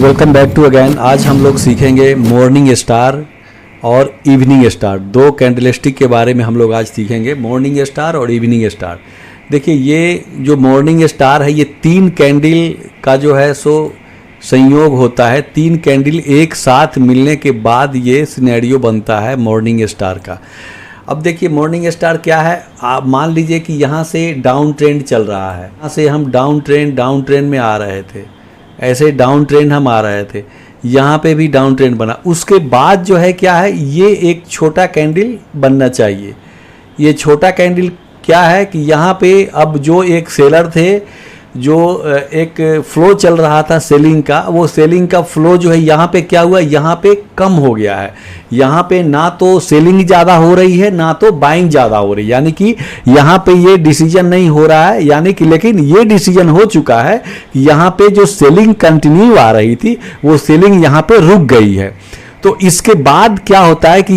Welcome back to again. आज हम लोग सीखेंगे मॉर्निंग स्टार और इवनिंग स्टार। दो कैंडलस्टिक के बारे में हम लोग आज सीखेंगे, मॉर्निंग स्टार और इवनिंग स्टार। देखिए, ये जो मॉर्निंग स्टार है, ये तीन कैंडल का जो है सो संयोग होता है। तीन कैंडल एक साथ मिलने के बाद ये सिनेरियो बनता है मॉर्निंग स्टार का। अब देखिए, मॉर्निंग स्टार क्या है। आप मान लीजिए कि यहाँ से डाउन ट्रेंड चल रहा है, यहाँ से हम डाउन ट्रेंड में आ रहे थे, ऐसे डाउन ट्रेंड हम आ रहे थे, यहाँ पे भी डाउन ट्रेंड बना। उसके बाद जो है क्या है, ये एक छोटा कैंडल बनना चाहिए। ये छोटा कैंडल क्या है कि यहाँ पे अब जो एक सेलर थे, जो एक फ्लो चल रहा था सेलिंग का, वो सेलिंग का फ्लो जो है यहाँ पे क्या हुआ, यहाँ पे कम हो गया है। यहाँ पे ना तो सेलिंग ज़्यादा हो रही है, ना तो बाइंग ज़्यादा हो रही है। यानी कि यहाँ पे ये डिसीजन नहीं हो रहा है, यानी कि लेकिन ये डिसीजन हो चुका है कि यहाँ पे जो सेलिंग कंटिन्यू आ रही थी, वो सेलिंग यहाँ पे रुक गई है। तो इसके बाद क्या होता है कि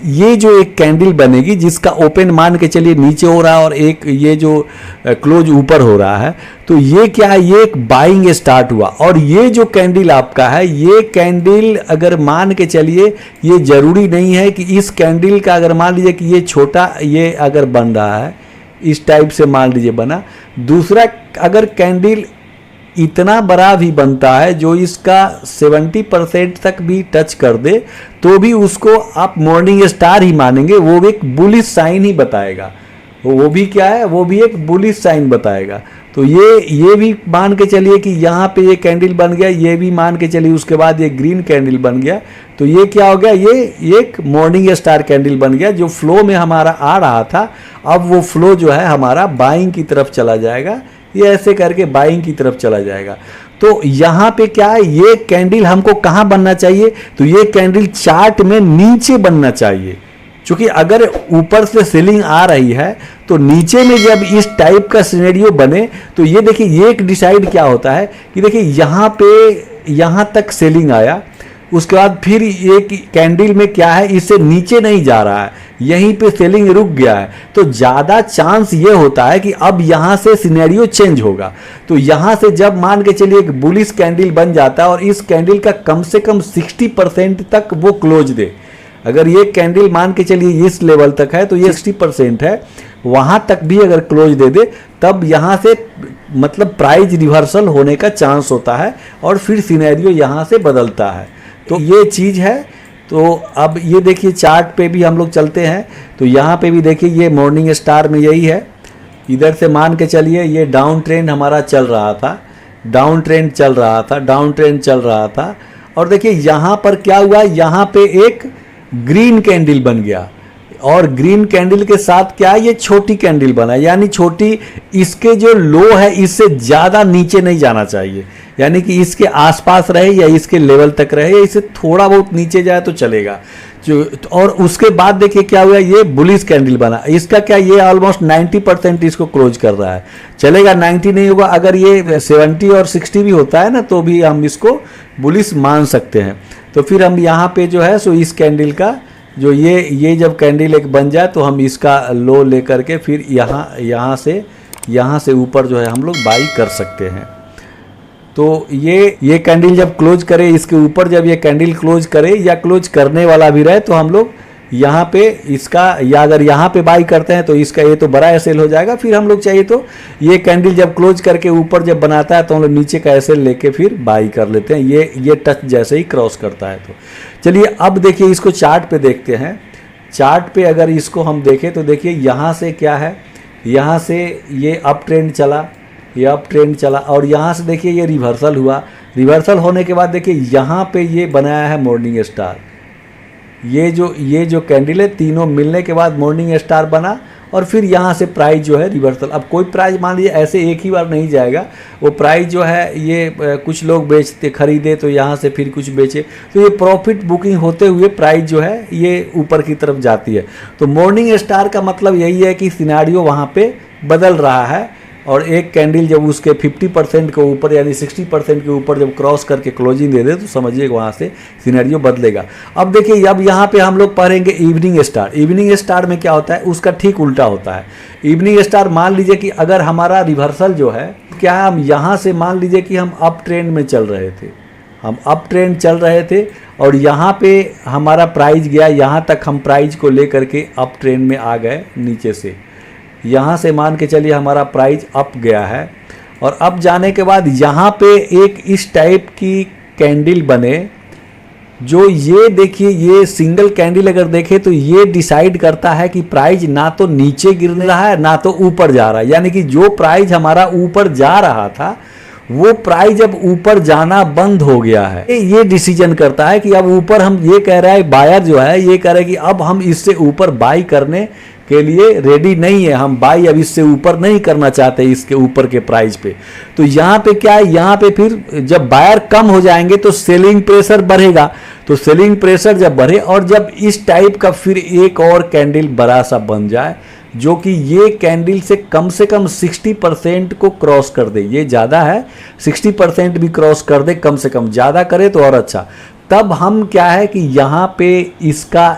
ये जो एक कैंडल बनेगी, जिसका ओपन मान के चलिए नीचे हो रहा है और एक ये जो क्लोज ऊपर हो रहा है, तो ये क्या है, ये एक बाइंग स्टार्ट हुआ। और ये जो कैंडल आपका है, ये कैंडल अगर मान के चलिए, ये जरूरी नहीं है कि इस कैंडल का अगर मान लीजिए कि ये छोटा ये अगर बन रहा है, इस टाइप से मान लीजिए बना, दूसरा अगर कैंडल इतना बड़ा भी बनता है जो इसका 70% तक भी टच कर दे, तो भी उसको आप मॉर्निंग स्टार ही मानेंगे। वो भी एक बुलिश साइन ही बताएगा। वो भी क्या है, वो भी एक बुलिश साइन बताएगा। तो ये भी मान के चलिए कि यहाँ पे ये कैंडल बन गया, ये भी मान के चलिए, उसके बाद ये ग्रीन कैंडल बन गया। तो ये क्या हो गया, ये एक मॉर्निंग स्टार कैंडल बन गया। जो फ्लो में हमारा आ रहा था, अब वो फ्लो जो है हमारा बाइंग की तरफ चला जाएगा। ये ऐसे करके बाइंग की तरफ चला जाएगा। तो यहाँ पे क्या है, ये कैंडल हमको कहाँ बनना चाहिए, तो ये कैंडल चार्ट में नीचे बनना चाहिए। क्योंकि अगर ऊपर से सेलिंग आ रही है, तो नीचे में जब इस टाइप का सिनेरियो बने, तो ये देखिए, ये एक डिसाइड क्या होता है कि देखिए, यहाँ पे यहाँ तक सेलिंग आया, उसके बाद फिर एक कैंडल में क्या है, इससे नीचे नहीं जा रहा है, यहीं पे सेलिंग रुक गया है। तो ज़्यादा चांस ये होता है कि अब यहाँ से सिनेरियो चेंज होगा। तो यहाँ से जब मान के चलिए एक बुलिश कैंडल बन जाता है और इस कैंडल का कम से कम 60% तक वो क्लोज दे। अगर ये कैंडल मान के चलिए इस लेवल तक है, तो ये 60% है, वहाँ तक भी अगर क्लोज दे दे, तब यहाँ से मतलब प्राइस रिवर्सल होने का चांस होता है और फिर सिनेरियो यहाँ से बदलता है। तो ये चीज़ है। तो अब ये देखिए, चार्ट पे भी हम लोग चलते हैं, तो यहाँ पे भी देखिए, ये मॉर्निंग स्टार में यही है। इधर से मान के चलिए, ये डाउन ट्रेंड हमारा चल रहा था, डाउन ट्रेंड चल रहा था। और देखिए यहाँ पर क्या हुआ, यहाँ पे एक ग्रीन कैंडल बन गया और ग्रीन कैंडल के साथ क्या, ये छोटी कैंडल बना। यानी छोटी, इसके जो लो है इससे ज़्यादा नीचे नहीं जाना चाहिए, यानी कि इसके आसपास रहे या इसके लेवल तक रहे, या इससे थोड़ा बहुत नीचे जाए तो चलेगा। और उसके बाद देखिए क्या हुआ, ये बुलिश कैंडल बना। इसका क्या, ये ऑलमोस्ट 90% इसको क्लोज कर रहा है, चलेगा। 90 नहीं होगा, अगर ये 70 और 60 भी होता है ना, तो भी हम इसको बुलिश मान सकते हैं। तो फिर हम यहाँ पे जो है सो इस कैंडल का जो ये जब कैंडल एक बन जाए, तो हम इसका लो लेकर के फिर यहाँ से ऊपर जो है हम लोग बाई कर सकते हैं। तो ये कैंडल जब क्लोज करे, इसके ऊपर जब ये कैंडल क्लोज करे या क्लोज करने वाला भी रहे, तो हम लोग यहाँ पे इसका, या अगर यहाँ पे बाई करते हैं तो इसका ये तो बड़ा एसएल हो जाएगा। फिर हम लोग चाहिए तो ये कैंडल जब क्लोज करके ऊपर जब बनाता है, तो हम लोग नीचे का एसएल लेके फिर बाई कर लेते हैं। ये टच जैसे ही क्रॉस करता है। तो चलिए अब देखिए, इसको चार्ट पे देखते हैं। चार्ट पे अगर इसको हम देखें, तो देखिए यहाँ से क्या है, यहाँ से ये अप ट्रेंड चला, और यहाँ से देखिए ये रिवर्सल हुआ। रिवर्सल होने के बाद देखिए यहाँ पे ये बनाया है मॉर्निंग स्टार। ये जो कैंडल है, तीनों मिलने के बाद मॉर्निंग स्टार बना, और फिर यहाँ से प्राइस जो है रिवर्सल। अब कोई प्राइस मान लीजिए ऐसे एक ही बार नहीं जाएगा, वो प्राइस जो है ये कुछ लोग बेचते, खरीदे तो यहाँ से फिर कुछ बेचे, तो ये प्रॉफिट बुकिंग होते हुए प्राइस जो है ये ऊपर की तरफ जाती है। तो मॉर्निंग स्टार का मतलब यही है कि सिनेरियो वहाँ पे बदल रहा है, और एक कैंडल जब उसके 50% के ऊपर यानी 60% के ऊपर जब क्रॉस करके क्लोजिंग दे दे, तो समझिए वहाँ से सिनेरियो बदलेगा। अब देखिए, अब यहाँ पे हम लोग पढ़ेंगे इवनिंग स्टार। इवनिंग स्टार में क्या होता है, उसका ठीक उल्टा होता है। इवनिंग स्टार मान लीजिए कि अगर हमारा रिवर्सल जो है, क्या हम यहाँ से मान लीजिए कि हम अप ट्रेंड में चल रहे थे, हम अप ट्रेंड चल रहे थे और यहाँ पे हमारा प्राइस गया, यहाँ तक हम प्राइस को लेकर के अप ट्रेंड में आ गए नीचे से। यहाँ से मान के चलिए हमारा प्राइस अप गया है और अप जाने के बाद यहाँ पे एक इस टाइप की कैंडल बने, जो ये देखिए ये सिंगल कैंडल अगर देखें तो ये डिसाइड करता है कि प्राइस ना तो नीचे गिर रहा है ना तो ऊपर जा रहा है। यानी कि जो प्राइस हमारा ऊपर जा रहा था वो प्राइस अब ऊपर जाना बंद हो गया है। ये डिसीजन करता है कि अब ऊपर हम ये कह रहा है, बायर जो है ये कह रहा है कि अब हम इससे ऊपर बाई करने के लिए रेडी नहीं है, हम बाई अब इससे ऊपर नहीं करना चाहते इसके ऊपर के प्राइस पे। तो यहाँ पे क्या है, यहाँ पे फिर जब बायर कम हो जाएंगे तो सेलिंग प्रेशर बढ़ेगा। तो सेलिंग प्रेशर जब बढ़े और जब इस टाइप का फिर एक और कैंडल बड़ा सा बन जाए जो कि ये कैंडल से कम 60% को क्रॉस कर दे, ये ज़्यादा है 60% भी क्रॉस कर दे, कम से कम ज़्यादा करे तो और अच्छा, तब हम क्या है कि यहाँ पे इसका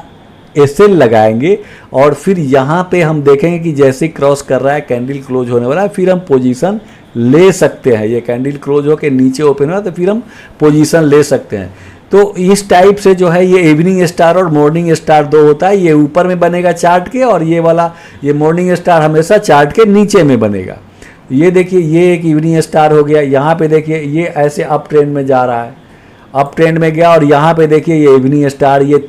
एसएल लगाएंगे और फिर यहाँ पे हम देखेंगे कि जैसे क्रॉस कर रहा है कैंडल क्लोज होने वाला है, फिर हम पोजीशन ले सकते हैं। ये कैंडल क्लोज होकर नीचे ओपन हुआ तो फिर हम पोजीशन ले सकते हैं। तो इस टाइप से जो है ये इवनिंग स्टार और मॉर्निंग स्टार दो होता है। ये ऊपर में बनेगा चार्ट के और ये वाला ये मॉर्निंग स्टार हमेशा चार्ट के नीचे में बनेगा। ये देखिए ये एक इवनिंग स्टार हो गया। यहाँ पे देखिए ये ऐसे अप ट्रेंड में जा रहा है, अप ट्रेंड में गया और यहाँ पे देखिए ये इवनिंग स्टार, ये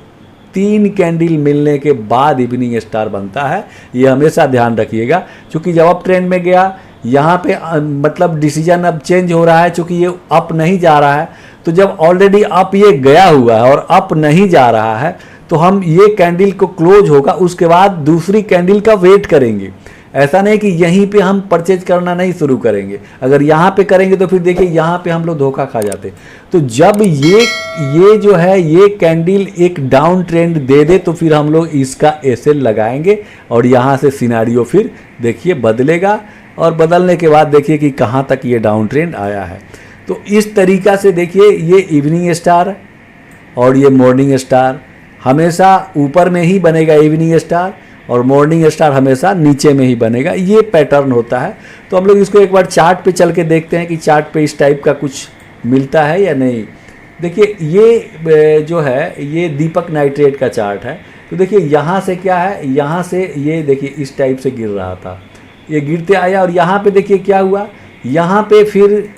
3 कैंडल मिलने के बाद इवनिंग स्टार बनता है। ये हमेशा ध्यान रखिएगा, क्योंकि जब अप ट्रेंड में गया यहाँ पे मतलब डिसीजन अब चेंज हो रहा है, क्योंकि ये अप नहीं जा रहा है। तो जब ऑलरेडी अप ये गया हुआ है और अप नहीं जा रहा है तो हम ये कैंडल को क्लोज होगा उसके बाद दूसरी कैंडल का वेट करेंगे। ऐसा नहीं कि यहीं पे हम परचेज करना नहीं शुरू करेंगे। अगर यहाँ पे करेंगे तो फिर देखिए यहाँ पे हम लोग धोखा खा जाते। तो जब ये जो है ये कैंडल एक डाउन ट्रेंड दे दे तो फिर हम लोग इसका एसएल लगाएंगे और यहाँ से सिनेरियो फिर देखिए बदलेगा और बदलने के बाद देखिए कि कहाँ तक ये डाउन ट्रेंड आया है। तो इस तरीक़ा से देखिए ये इवनिंग स्टार और ये मॉर्निंग स्टार हमेशा ऊपर में ही बनेगा, इवनिंग स्टार, और मॉर्निंग स्टार हमेशा नीचे में ही बनेगा। ये पैटर्न होता है। तो हम लोग इसको एक बार चार्ट पे चल के देखते हैं कि चार्ट पे इस टाइप का कुछ मिलता है या नहीं। देखिए ये जो है ये दीपक नाइट्रेट का चार्ट है। तो देखिए यहाँ से क्या है, यहाँ से ये देखिए इस टाइप से गिर रहा था, ये गिरते आया और यहाँ पे देखिए क्या हुआ, यहाँ पे फिर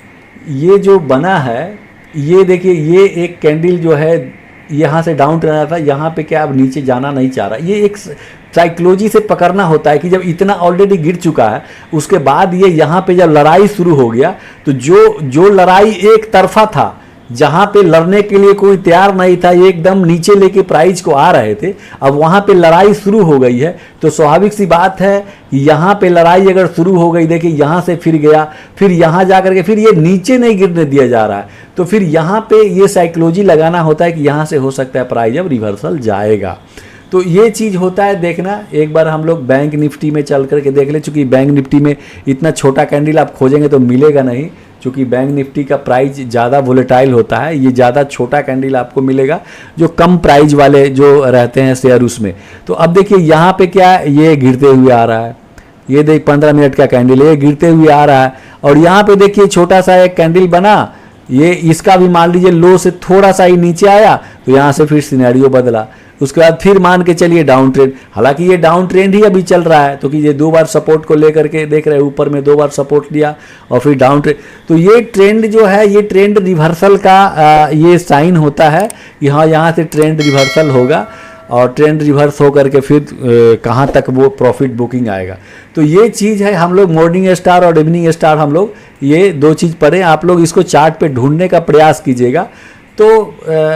ये जो बना है ये देखिए ये एक कैंडल जो है यहाँ से डाउन ट्रेंड था, यहाँ पे क्या अब नीचे जाना नहीं चाह रहा। ये एक साइकोलॉजी से पकड़ना होता है कि जब इतना ऑलरेडी गिर चुका है उसके बाद ये यहाँ पे जब लड़ाई शुरू हो गया तो जो लड़ाई एक तरफा था, जहाँ पे लड़ने के लिए कोई तैयार नहीं था, एकदम नीचे लेके प्राइस को आ रहे थे, अब वहाँ पे लड़ाई शुरू हो गई है। तो स्वाभाविक सी बात है यहाँ पे लड़ाई अगर शुरू हो गई, देखिए यहाँ से फिर गया, फिर यहाँ जा करके फिर ये नीचे नहीं गिरने दिया जा रहा है, तो फिर यहाँ पे ये साइकोलॉजी लगाना होता है कि यहाँ से हो सकता है प्राइस अब रिवर्सल जाएगा। तो ये चीज़ होता है देखना। एक बार हम लोग बैंक निफ्टी में चल करके देख ले, चूँकि बैंक निफ्टी में इतना छोटा कैंडल आप खोजेंगे तो मिलेगा नहीं, क्योंकि बैंक निफ्टी का प्राइस ज़्यादा वोलेटाइल होता है। ये ज़्यादा छोटा कैंडल आपको मिलेगा जो कम प्राइस वाले जो रहते हैं शेयर उसमें। तो अब देखिए यहाँ पे क्या है, ये गिरते हुए आ रहा है, ये देख 15 मिनट का कैंडल है, ये गिरते हुए आ रहा है और यहाँ पे देखिए छोटा सा एक कैंडल बना, ये इसका भी मान लीजिए लो से थोड़ा सा ही नीचे आया तो यहाँ से फिर सिनेरियो बदला। उसके बाद फिर मान के चलिए डाउन ट्रेंड, हालांकि ये डाउन ट्रेंड ही अभी चल रहा है, तो कि ये 2 बार सपोर्ट को लेकर के देख रहे हैं, ऊपर में 2 बार सपोर्ट लिया और फिर डाउन ट्रेंड। तो ये ट्रेंड जो है ये ट्रेंड रिवर्सल का ये साइन होता है कि हाँ यहाँ से ट्रेंड रिवर्सल होगा और ट्रेंड रिवर्स होकर के फिर कहाँ तक वो प्रॉफिट बुकिंग आएगा। तो ये चीज़ है, हम लोग मॉर्निंग स्टार और इवनिंग स्टार हम लोग ये 2 चीज़ पढ़ें। आप लोग इसको चार्ट पे ढूंढने का प्रयास कीजिएगा, तो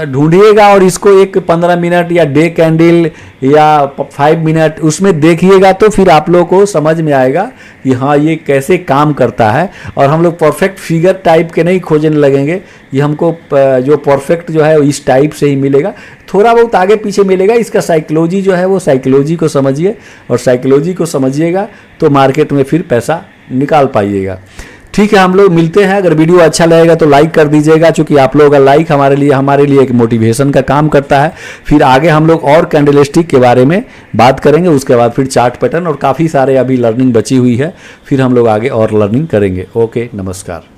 ढूंढिएगा और इसको एक 15 मिनट या डे कैंडल या 5 मिनट उसमें देखिएगा तो फिर आप लोगों को समझ में आएगा कि हाँ ये कैसे काम करता है। और हम लोग परफेक्ट फिगर टाइप के नहीं खोजने लगेंगे, ये हमको जो परफेक्ट जो है इस टाइप से ही मिलेगा, थोड़ा बहुत आगे पीछे मिलेगा। इसका साइकोलॉजी जो है वो साइकोलॉजी को समझिए और साइकोलॉजी को समझिएगा तो मार्केट में फिर पैसा निकाल पाइएगा। ठीक है, हम लोग मिलते हैं। अगर वीडियो अच्छा लगेगा तो लाइक कर दीजिएगा, क्योंकि आप लोगों का लाइक हमारे लिए एक मोटिवेशन का काम करता है। फिर आगे हम लोग और कैंडलस्टिक के बारे में बात करेंगे, उसके बाद फिर चार्ट पैटर्न और काफ़ी सारे अभी लर्निंग बची हुई है, फिर हम लोग आगे और लर्निंग करेंगे। ओके, नमस्कार।